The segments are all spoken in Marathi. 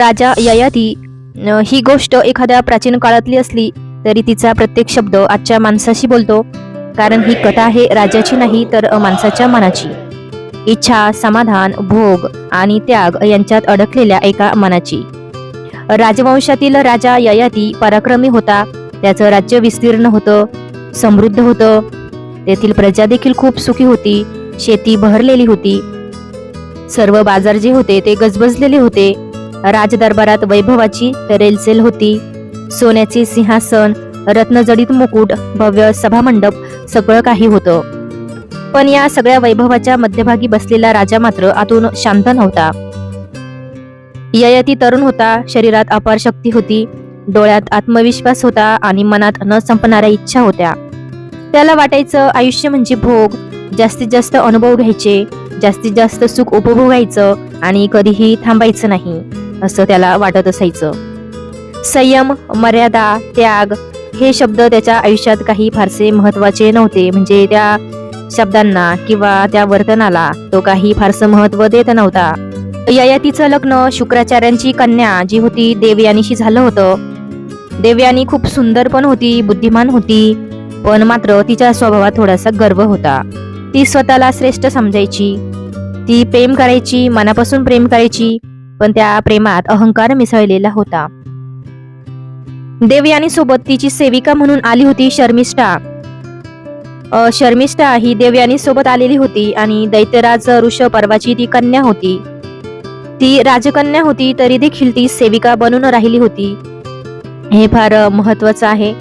राजा ययाती ही गोष्ट एखाद्या प्राचीन काळातली असली तरी तिचा प्रत्येक शब्द आजच्या माणसाशी बोलतो. कारण ही कथा आहे राजाची नाही तर माणसाच्या मनाची. इच्छा, समाधान, भोग आणि त्याग यांच्यात अडकलेल्या एका मनाची. राजवंशातील राजा ययाती पराक्रमी होता. त्याचं राज्य विस्तीर्ण होतं, समृद्ध होतं. तेथील प्रजा देखील खूप सुखी होती. शेती बहरलेली होती. सर्व बाजार जे होते ते गजबजलेले होते. राजदरबारात वैभवाची रेलचेल होती. सोन्याचे सिंहासन, रत्नजडित मुकुट, भव्य सभामंडप सगळं काही होतं. पण या सगळ्या वैभवाच्या मध्यभागी बसलेला राजा मात्र आतून शांत नव्हता. ययाती तरुण होता. शरीरात अपार शक्ती होती. डोळ्यात आत्मविश्वास होता आणि मनात न संपणाऱ्या इच्छा होत्या. त्याला वाटायचं आयुष्य म्हणजे भोग, जास्तीत जास्त अनुभव घ्यायचे, जास्तीत जास्त सुख उपभोगायचं आणि कधीही थांबायचं नाही असं त्याला वाटत असायचं. संयम, मर्यादा, त्याग हे शब्द त्याच्या आयुष्यात काही फारसे महत्वाचे नव्हते. म्हणजे त्या शब्दांना किंवा त्या वर्तनाला तो काही फारसं महत्व देत नव्हता. ययातीचं लग्न शुक्राचार्यांची कन्या जी होती देवयानीशी झालं होतं. देवयानी खूप सुंदर पण होती, बुद्धिमान होती, पण मात्र तिच्या स्वभावात थोडासा गर्व होता. ती स्वतःला श्रेष्ठ समजायची. ती प्रेम करायची, मनापासून प्रेम करायची, पण त्या प्रेमात अहंकार मिसळलेला होता. देवयानी सोबत तिची सेविका म्हणून आली होती शर्मिष्ठा. शर्मिष्ठा ही देवयानी सोबत आलेली होती आणि दैत्यराज ऋषपर्वाची ती कन्या होती. ती राजकन्या होती तरी देखील ती सेविका बनून राहिली होती. हे फार महत्वाचं आहे.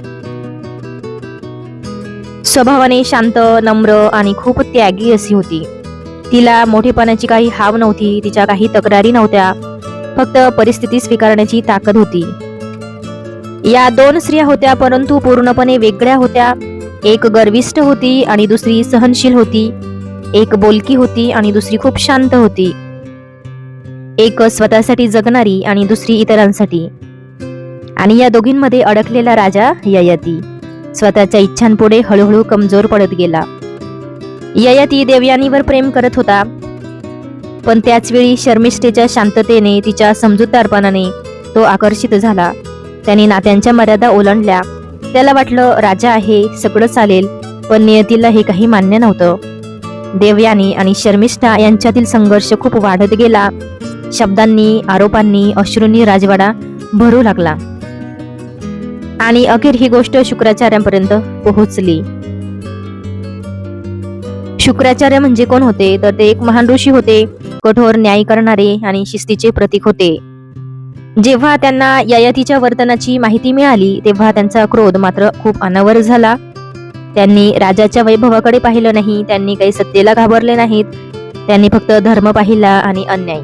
स्वभावाने शांत, नम्र आणि खूप त्यागी अशी होती. तिला मोठेपणाची काही हाव नव्हती. तिच्या काही तक्रारी नव्हत्या. फक्त परिस्थिती स्वीकारण्याची ताकद होती. या दोन स्त्रिया होत्या परंतु पूर्णपणे वेगळ्या होत्या. एक गर्विष्ठ होती आणि दुसरी सहनशील होती. एक बोलकी होती आणि दुसरी खूप शांत होती. एक स्वतःसाठी जगणारी आणि दुसरी इतरांसाठी. आणि या दोघींमध्ये अडकलेला राजा ययाती स्वतःच्या इच्छांपुढे हळूहळू कमजोर पडत गेला. ययाती देवयानीवर प्रेम करत होता, पण त्याच वेळी शर्मिष्ठेच्या शांततेने, तिच्या समजूतदारपणाने तो आकर्षित झाला. त्याने नात्यांच्या मर्यादा ओलांडल्या. त्याला वाटलं राजा आहे, सगळं चालेल, पण नियतीला हे काही मान्य नव्हतं. देवयानी आणि शर्मिष्ठा यांच्यातील संघर्ष खूप वाढत गेला. शब्दांनी, आरोपांनी, अश्रूंनी राजवाडा भरू लागला आणि अखेर ही गोष्ट शुक्राचार्यांपर्यंत पोहोचली. शुक्राचार्य म्हणजे कोण होते तर ते एक महान ऋषी होते. कठोर न्याय करणारे आणि शिस्तीचे प्रतीक होते. जेव्हा त्यांना ययातीच्या वर्तनाची माहिती मिळाली तेव्हा त्यांचा क्रोध मात्र खूप अनावर झाला. त्यांनी राजाच्या वैभवाकडे पाहिलं नाही. त्यांनी काही सत्तेला घाबरले नाहीत. त्यांनी फक्त धर्म पाहिला आणि अन्याय.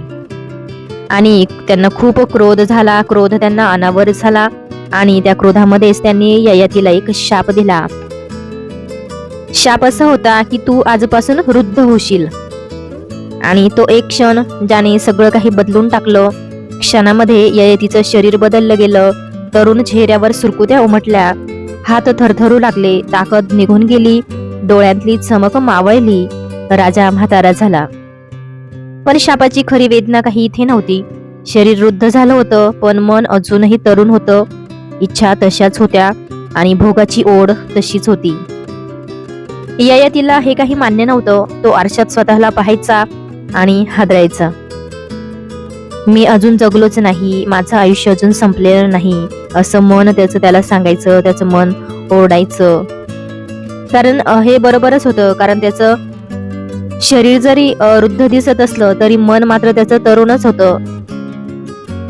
आणि त्यांना खूप क्रोध झाला. क्रोध त्यांना अनावर झाला आणि त्या क्रोधामध्येच त्यांनी ययातीला एक शाप दिला. शाप असा होता की तू आजपासून वृद्ध होशील. आणि तो एक क्षण ज्याने सगळं काही बदलून टाकलं. क्षणामध्ये ययातीचं शरीर बदललं गेलं. तरुण चेहऱ्यावर सुरकुत्या उमटल्या. हात थरथरू लागले. ताकद निघून गेली. डोळ्यातली चमक मावळली. राजा म्हातारा झाला. पण शापाची खरी वेदना काही इथे नव्हती. शरीर वृद्ध झालं होतं पण मन अजूनही तरुण होतं. इच्छा तशाच होत्या आणि भोगाची ओढ तशीच होती. ययातीला हे काही मान्य नव्हतं. तो आरशात स्वतःला पाहायचा आणि हादरायचा. मी अजून जगलोच नाही, माझं आयुष्य अजून संपलेलं नाही असं मन त्याचं त्याला सांगायचं. त्याचं मन ओरडायचं. कारण हे बरोबरच होतं. कारण त्याचं शरीर जरी वृद्ध दिसत असलं तरी मन मात्र त्याचं तरुणच होतं.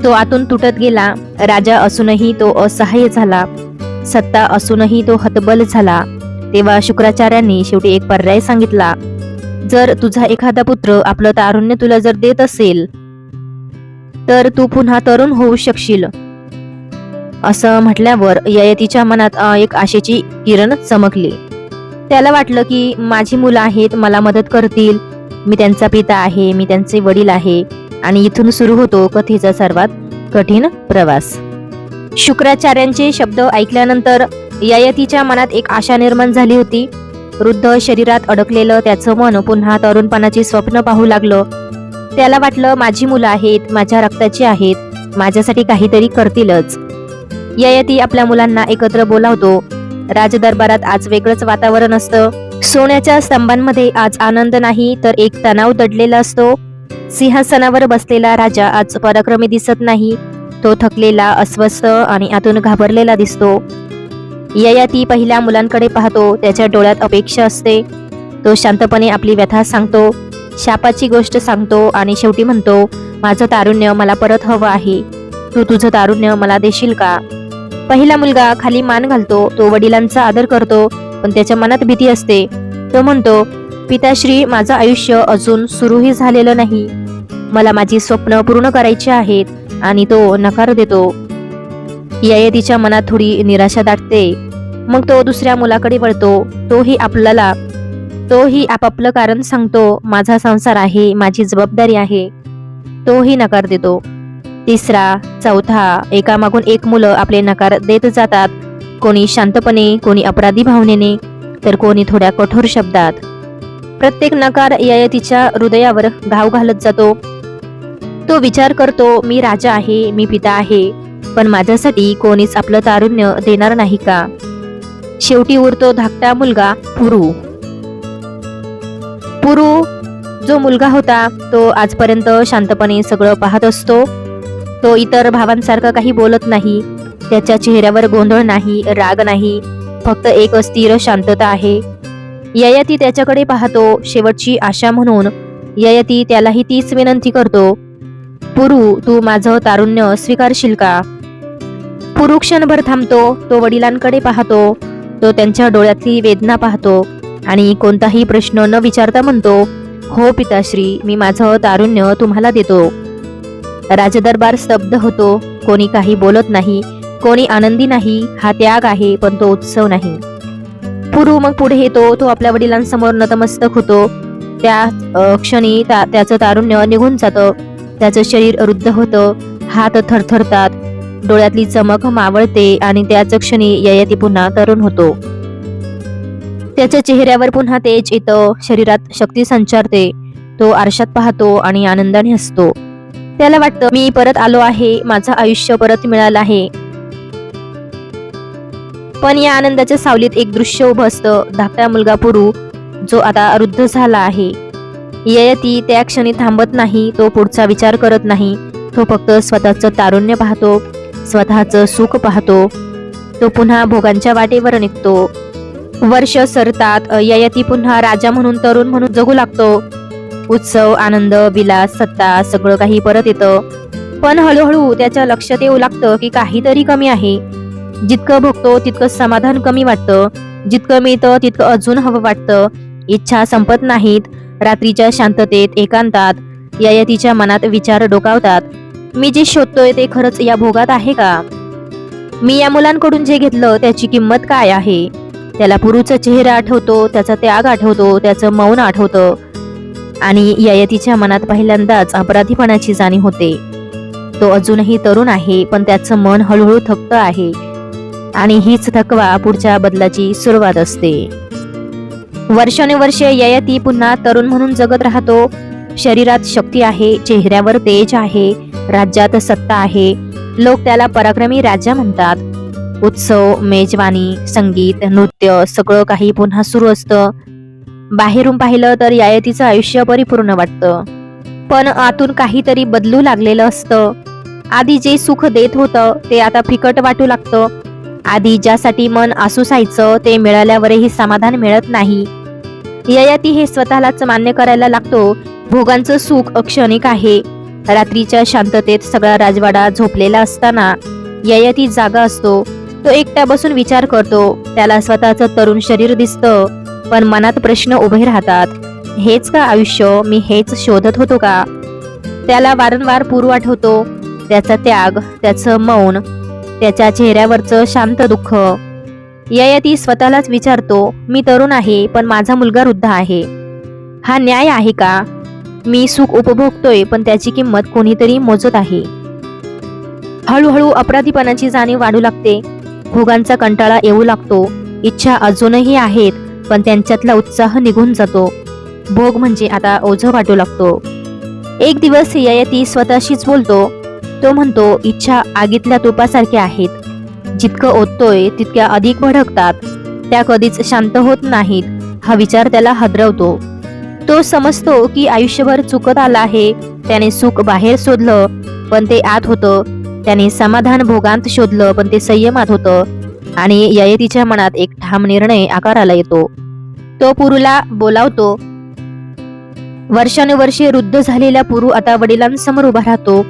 तो आतून तुटत गेला. राजा असूनही तो असहाय्य झाला. सत्ता असूनही तो हतबल झाला. तेव्हा शुक्राचार्यांनी शेवटी एक पर्याय सांगितला. जर तुझा एखादा पुत्र आपलं तारुण्य तुला जर देत असेल तर तू पुन्हा तरुण होऊ शकशील. असं म्हटल्यावर ययातीच्या मनात एक आशेची किरण चमकली. त्याला वाटलं की माझी मुलं आहेत, मला मदत करतील. मी त्यांचा पिता आहे, मी त्यांचे वडील आहे. आणि इथून सुरू होतो कथेचा सर्वात कठीण प्रवास. शुक्राचार्यांचे शब्द ऐकल्यानंतर ययातीच्या मनात एक आशा निर्माण झाली होती. वृद्ध शरीरात अडकलेलं त्याचं मन पुन्हा तरुणपणाची स्वप्न पाहू लागलं. त्याला वाटलं माझी मुलं आहेत, माझ्या रक्ताची आहेत, माझ्यासाठी काहीतरी करतीलच. ययाती आपल्या मुलांना एकत्र बोलावतो. राजदरबारात आज वेगळंच वातावरण असतं. सोन्याच्या स्तंभांमध्ये आज आनंद नाही तर एक तणाव दडलेला असतो. सिंहासनावर बसलेला राजा आज पराक्रमी दिसत नाही. तो थकलेला, अस्वस्थ आणि आतून घाबरलेला दिसतो. ययाती पहिल्या मुलांकडे पाहतो. त्याच्या डोळ्यात अपेक्षा असते. तो शांतपणे आपली व्यथा सांगतो, शापाची गोष्ट सांगतो आणि शेवटी म्हणतो, माझं तारुण्य मला परत हवं आहे. तू तुझं तारुण्य मला देशील का? पहिला मुलगा खाली मान घालतो. तो वडिलांचा आदर करतो, पण त्याच्या मनात भीती असते. तो म्हणतो, पिताश्री, माझं आयुष्य अजून सुरूही झालेलं नाही. मला माझी स्वप्न पूर्ण करायची आहेत. आणि तो नकार देतो. ययातीच्या मनात थोडी निराशा दाटते. मग तो दुसऱ्या मुलाकडे वळतो. तोही आपापलं कारण सांगतो. माझा संसार आहे, माझी जबाबदारी आहे. तोही नकार देतो. तिसरा, चौथा, एकामागून एक मुलं आपले नकार देत जातात. कोणी शांतपणे, कोणी अपराधी भावनेने, तर कोणी थोड्या कठोर शब्दात. प्रत्येक नकार ययातीच्या हृदयावर घाव घालत जातो. तो विचार करतो, मी राजा आहे, मी पिता आहे, पण माझ्यासाठी कोणीच आपलं तारुण्य देणार नाही का? शेवटी उरतो धाकटा मुलगा पुरू. जो मुलगा होता तो आजपर्यंत शांतपणे सगळं पाहत असतो. तो इतर भावांसारखं काही बोलत नाही. त्याच्या चेहऱ्यावर गोंधळ नाही, राग नाही, फक्त एक स्थिर शांतता आहे. ययाती त्याच्याकडे पाहतो. शेवटची आशा म्हणून ययाती त्यालाही तीच विनंती करतो, पुरू, तू माझं तारुण्य स्वीकारशील का? पुरू क्षणभर थांबतो. तो वडिलांकडे पाहतो. तो त्यांच्या डोळ्यातली वेदना पाहतो आणि कोणताही प्रश्न न विचारता म्हणतो, हो पिताश्री, मी माझं तारुण्य तुम्हाला देतो. राजदरबार स्तब्ध होतो. कोणी काही बोलत नाही, कोणी आनंदी नाही. हा त्याग आहे, पण तो उत्सव नाही. पुरू मग पुढे येतो. तो आपल्या वडिलांसमोर नतमस्तक होतो. त्या क्षणी त्याचं तारुण्य निघून जातं. त्याचं शरीर रुद्ध होतं. हात थरथरतात. डोळ्यातली चमक मावळते आणि त्याच क्षणी ययाती पुन्हा तरुण होतो. त्याच्या चेहऱ्यावर पुन्हा तेज येतं. शरीरात शक्ती संचारते. तो आरशात पाहतो आणि आनंदाने हसतो. त्याला वाटतं, मी परत आलो आहे, माझं आयुष्य परत मिळालं आहे. पण या आनंदाच्या सावलीत एक दृश्य उभं असतं. धाकटा मुलगा पुरू, जो आता वृद्ध झाला आहे. ययाती त्या क्षणी थांबत नाही. तो पुढचा विचार करत नाही. तो फक्त स्वतःचं तारुण्य पाहतो, स्वतःचं सुख पाहतो. तो पुन्हा भोगांच्या वाटेवर निघतो. वर्ष सरतात. ययाती पुन्हा राजा म्हणून, तरुण म्हणून जगू लागतो. उत्सव, आनंद, विलास, सत्ता, सगळं काही परत येतं. पण हळूहळू त्याच्या लक्षात येऊ लागतं की काहीतरी कमी आहे. जितकं भोगतो तितकं समाधान कमी वाटतं. जितकं मिळतं तितकं अजून हवं वाटतं. इच्छा संपत नाहीत. रात्रीच्या शांततेत, एकांतात ययातीच्या मनात विचार डोकावतात. मी जे शोधतोय ते खरंच या भोगात आहे का? मी या मुलांकडून जे घेतलं त्याची किंमत काय आहे? त्याला पुरूचा चेहरा आठवतो, त्याचा त्याग आठवतो, त्याचं मौन आठवतं आणि ययातीच्या मनात पहिल्यांदाच अपराधीपणाची जाणीव होते. तो अजूनही तरुण आहे, पण त्याचं मन हळूहळू थकत आहे आणि हीच थकवा पुढच्या बदलाची सुरुवात असते. वर्षानुवर्षे ययाती पुन्हा तरुण म्हणून जगत राहतो. शरीरात शक्ती आहे, चेहऱ्यावर तेज आहे, राज्यात सत्ता आहे. लोक त्याला पराक्रमी राजा म्हणतात. उत्सव, मेजवानी, संगीत, नृत्य, सगळं काही पुन्हा सुरू असतं. बाहेरून पाहिलं तर ययातीचं आयुष्य परिपूर्ण वाटतं, पण आतून काहीतरी बदलू लागलेलं असतं. आधी जे सुख देत होतं ते आता फिकट वाटू लागतं. आधी ज्यासाठी मन आसुसायचं ते मिळाल्यावरही समाधान मिळत नाही. ययाती हे स्वतःलाच मान्य करायला लागतो. भोगांचं सुख अक्षणिक आहे. रात्रीच्या शांततेत सगळा राजवाडा झोपलेला असताना ययाती जागा असतो. तो एकटा बसून विचार करतो. त्याला स्वतःचं तरुण शरीर दिसतं, पण मनात प्रश्न उभे राहतात. हेच का आयुष्य? मी हेच शोधत होतो का? त्याला वारंवार पुरू आठवतो. त्याचा त्याग, त्याचं मौन, त्याच्या चेहऱ्यावरचं शांत दुःख. ययाती स्वतःलाच विचारतो, मी तरुण आहे, पण माझा मुलगा वृद्ध आहे. हा न्याय आहे का? मी सुख उपभोगतोय, पण त्याची किंमत कोणीतरी मोजत आहे. हळूहळू अपराधीपणाची जाणीव वाढू लागते. भोगांचा कंटाळा येऊ लागतो. इच्छा अजूनही आहेत, पण त्यांच्यातला उत्साह निघून जातो. भोग म्हणजे आता ओझं वाटू लागतो. एक दिवस ययाती स्वतःशीच बोलतो, तो म्हणतो, इच्छा आगीतल्या तुपासारख्या आहेत, जितकं ओततोय तितक्या अधिक भडकतात, त्या कधीच शांत होत नाहीत. हा विचार त्याला हादरवतो. तो समजतो की आयुष्यभर चुकत आला आहे. त्याने सुख बाहेर शोधलं पण ते आत होतं, त्याने समाधान भोगांत शोधलं पण ते संयमात होतं. आणि ययातीच्या मनात एक ठाम निर्णय आकाराला येतो. तो पुरूला बोलावतो. वर्षानुवर्षे वृद्ध झालेला पुरू आता वडिलांसमोर उभा राहतो.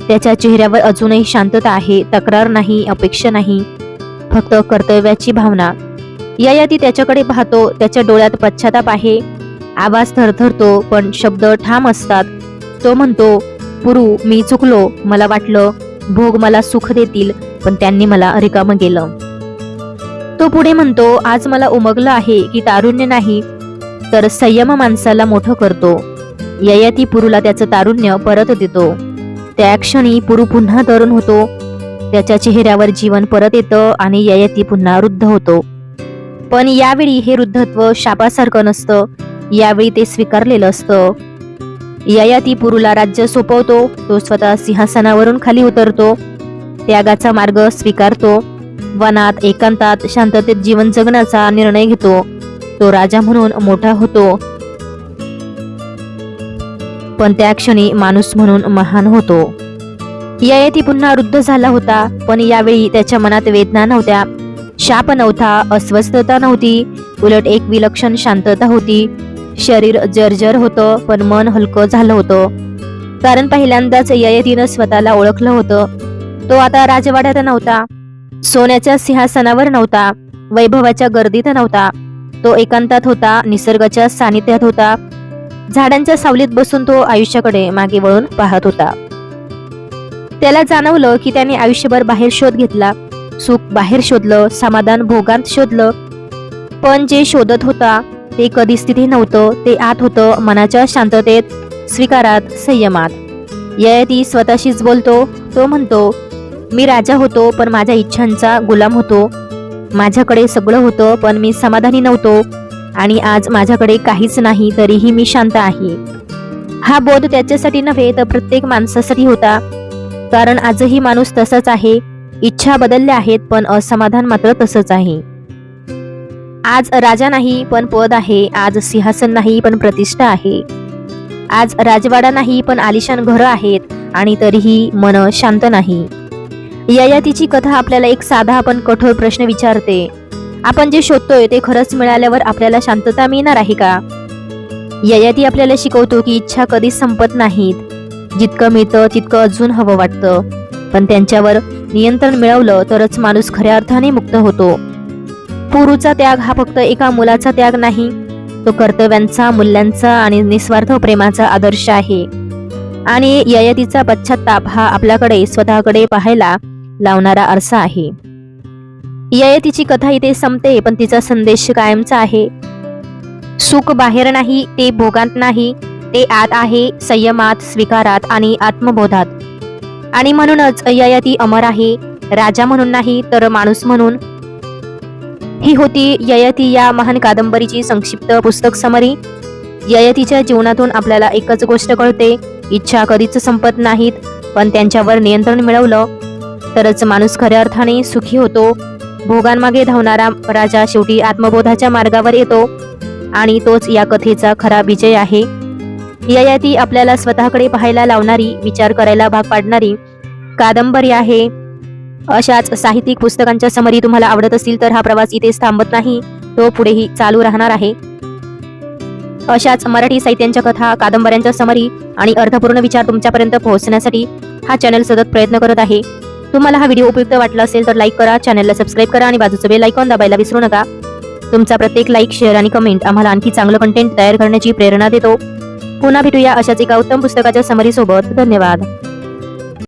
त्याच्या चेहऱ्यावर अजूनही शांतता आहे, तक्रार नाही, अपेक्षा नाही, फक्त कर्तव्याची भावना. ययाती त्याच्याकडे पाहतो. त्याच्या डोळ्यात पश्चाताप आहे. आवाज थरथरतो पण शब्द ठाम असतात. तो म्हणतो, पुरू, मी चुकलो. मला वाटलं भोग मला सुख देतील, पण त्यांनी मला रिकामं केलं. तो पुढे म्हणतो, आज मला उमगलं आहे की तारुण्य नाही तर संयम माणसाला मोठं करतो. ययाती पुरूला त्याचं तारुण्य परत देतो. त्या क्षणी पुरू पुन्हा तरुण होतो. त्याच्या चेहऱ्यावर जीवन परत येतं आणि ययाती पुन्हा वृद्ध होतो. पण यावेळी हे वृद्धत्व शापासारखं नसतं, यावेळी ते स्वीकारलेलं असतं. ययाती पुरूला राज्य सोपवतो. तो स्वतः सिंहासनावरून खाली उतरतो. त्यागाचा मार्ग स्वीकारतो. वनात एकांतात शांततेत जीवन जगण्याचा निर्णय घेतो. तो राजा म्हणून मोठा होतो, पण त्या क्षणी माणूस म्हणून महान होतो. ययाती पुन्हा वृद्ध झाला होता, पण यावेळी त्याच्या मनात वेदना नव्हत्या, शाप नव्हता, अस्वस्थता नव्हती, उलट एक विलक्षण शांतता होती. शरीर जर्जर होतं पण मन हलकं झालं होतं. कारण पहिल्यांदाच ययातीनं स्वतःला ओळखलं होतं. तो आता राजवाड्यात नव्हता, सोन्याच्या सिंहासनावर नव्हता, वैभवाच्या गर्दीत नव्हता. तो एकांतात होता, निसर्गाच्या सानिध्यात होता. झाडांच्या सावलीत बसून तो आयुष्याकडे मागे वळून पाहत होता. त्याला जाणवलं की त्याने आयुष्यभर बाहेर शोध घेतला, सुख बाहेर शोधलं, समाधान भोगांत शोधलं, पण जे शोधत होता ते कधीच तिथे नव्हतं. ते आत होतं, मनाच्या शांततेत, स्वीकारात, संयमात. ययाती स्वतःशीच बोलतो. तो म्हणतो, मी राजा होतो पण माझ्या इच्छांचा गुलाम होतो. माझ्याकडे सगळं होतं पण मी समाधानी नव्हतो. आणि आज माझ्याकडे काहीच नाही तरीही मी शांत आहे. हा बोध त्याच्यासाठी नव्हे तर प्रत्येक माणसासाठी होता. कारण आजही माणूस तसाच आहे. इच्छा बदलल्या आहेत पण असमाधान मात्र तसंच आहे. आज राजा नाही पण पद आहे. आज सिंहासन नाही पण प्रतिष्ठा आहे. आज राजवाडा नाही पण आलिशान घरं आहेत आणि तरीही मन शांत नाही. ययातीची कथा आपल्याला एक साधा पण कठोर प्रश्न विचारते. आपण जे शोधतोय ते खरंच मिळाल्यावर आपल्याला शांतता मिळणार आहे का? ययाती आपल्याला शिकवतो की इच्छा कधीच संपत नाहीत. जितकं मिळतं तितकं अजून हवं वाटतं, पण त्यांच्यावर नियंत्रण मिळवलं तरच माणूस खऱ्या अर्थाने मुक्त होतो. पुरूचा त्याग हा फक्त एका मुलाचा त्याग नाही, तो कर्तव्यांचा, मूल्यांचा आणि निस्वार्थ प्रेमाचा आदर्श आहे. आणि ययातीचा पश्चाताप हा आपल्याकडे स्वतःकडे पाहायला लावणारा आरसा आहे. ययातीची कथा इथे संपते पण तिचा संदेश कायमचा आहे. सुख बाहेर नाही, ते भोगांत नाही, ते आत आहे, संयमात, स्वीकारात आणि आत्मबोधात. आणि म्हणूनच ययाती अमर आहे, राजा म्हणून नाही तर माणूस म्हणून. ही होती ययाती या महान कादंबरीची संक्षिप्त पुस्तक समरी. ययातीच्या जीवनातून आपल्याला एकच गोष्ट कळते, इच्छा कधीच संपत नाहीत, पण त्यांच्यावर नियंत्रण मिळवलं तरच माणूस खऱ्या अर्थाने सुखी होतो. भोगांमागे धावणारा राजा शेवटी आत्मबोधाच्या मार्गावर येतो आणि तोच या कथेचा खरा विजय आहे. ययाती आपल्याला स्वतःकडे पाहायला लावणारी, विचार करायला भाग पाडणारी कादंबरी आहे. अशाच साहित्यिक पुस्तकांच्या समरी तुम्हाला आवडत असतील तर हा प्रवास इथेच थांबत नाही, तो पुढेही चालू राहणार आहे. अशाच मराठी साहित्यांच्या कथा, कादंबऱ्यांच्या समरी आणि अर्थपूर्ण विचार तुमच्यापर्यंत पोहोचण्यासाठी हा चॅनल सतत प्रयत्न करत आहे. तुम्हाला हा व्हिडिओ उपयुक्त वाटला असेल तर लाईक करा, चॅनलला सबस्क्राईब करा आणि बाजूचं बेल आयकॉन दाबायला विसरू नका. तुमचा प्रत्येक लाईक, शेअर आणि कमेंट आम्हाला आणखी चांगलं कंटेंट तयार करण्याची प्रेरणा देतो. पुन्हा भेटूया अशाच एका उत्तम पुस्तकाच्या समरी सोबत. धन्यवाद.